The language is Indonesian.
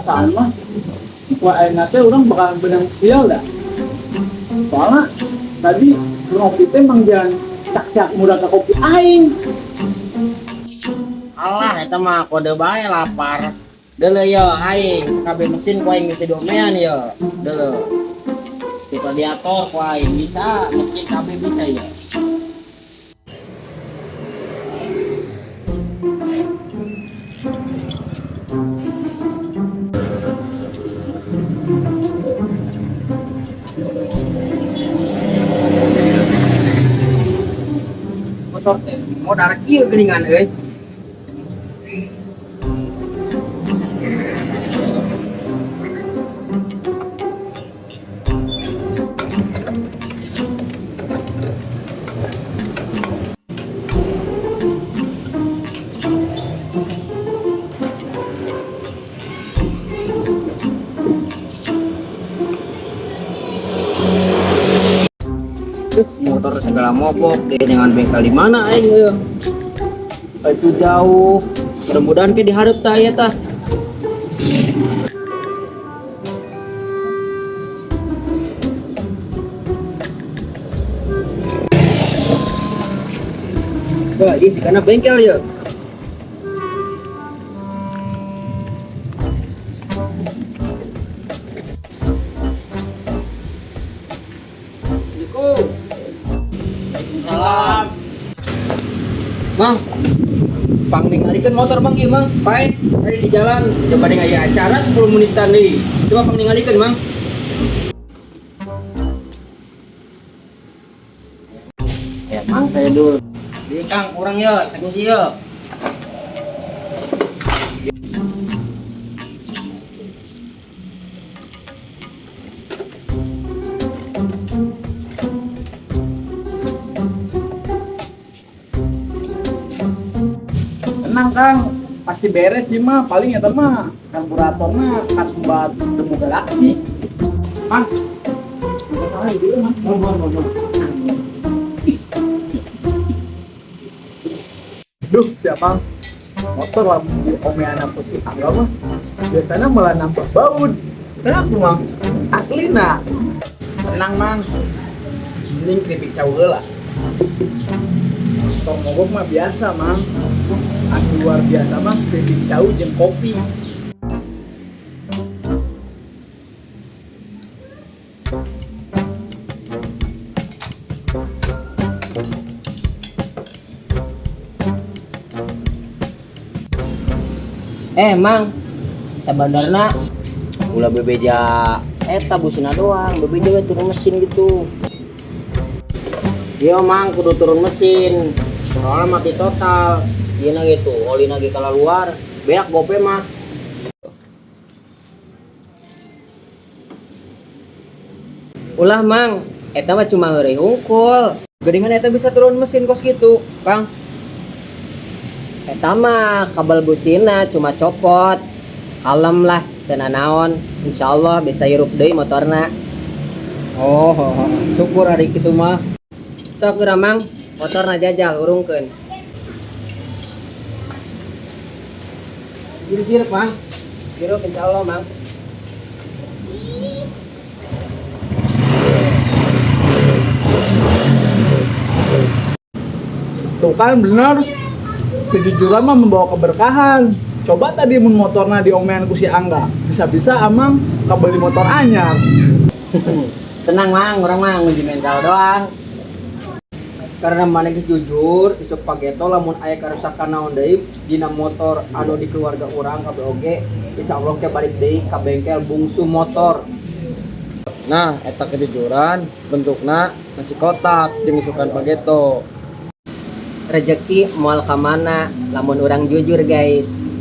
perasaan mah wah enaknya orang bakal benang sial dah. Soalnya tadi ngopi teh emang jangan cak-cak murah ke kopi aing. Alah eta mah kode bae lapar. Deuleu yo aing kabeh mesin ku aing bisa domean yo. Deuleu. Di radiator ku aing bisa, mesin kabeh bisa ya. Motor teh modal kieu geuningan euy. Motor segala mogok deh dengan bengkel di mana aing euy. Itu jauh. Mudah-mudahan ke dihareup tah aya tah. Bah, ieu sikana bengkel ya. Salam. Mang, pang ningalikeun motor Mang ieu Mang. Pae, tadi di jalan coba dengan aya acara 10 menitan deui. Coba pang ningalikeun Mang. Ya mang saya dulu. Di Kang kurang ya, sakusi ya. Tenang Kang, pasti beres sih mah. Paling eta mah karburatorna kasumbat temu galaksi. Kang, masalah dulu mah. Mohon. Duh, siapa? Motor lah di omeana putih tangga mah. Biasanya malah nambah baut. Kenapa mah? Aslina. Tenang mang. Mending keripik cau heula. Motor mogok mah biasa mang. Anu luar biasa mah keripik jauh jeung kopi. Mang, sabandarna ulah bebeja eta busina doang, bebeja we turun mesin gitu. Iya mang kudu turun mesin. Soalnya mati total. Ieu na gitu, oli lagi kalau luar. Beak gope mah. Ulah Mang, eta mah cuma heureuy hungkul. Geuningan eta bisa turun mesin kos gitu, Kang. Eta mah kabel busina cuma copot. Kalem lah, teu naon. Insyaallah bisa hirup deui motorna. Oh, syukur ari kitu mah. Sok geura Mang, motorna jajal urungkeun. Girip-girip Mang. Girip insyaallah Mang. Tuh kan bener. Kejujuran mah membawa keberkahan. Coba tadi mun motorna diomean ku si Angga, bisa-bisa amang kabeli motor anyar. Tenang mang, orang mah nguji mental doang. Karena mana geus jujur, isuk pageto lamun aya karusakan naon deui dina motor anu di keluarga urang kabeh oge, insyaallah ke balik deui ka bengkel bungsu motor. Nah, eta kejujuran bentukna nasi kotak jeung isukan pageto. Rezeki moal ka mana lamun urang jujur, guys.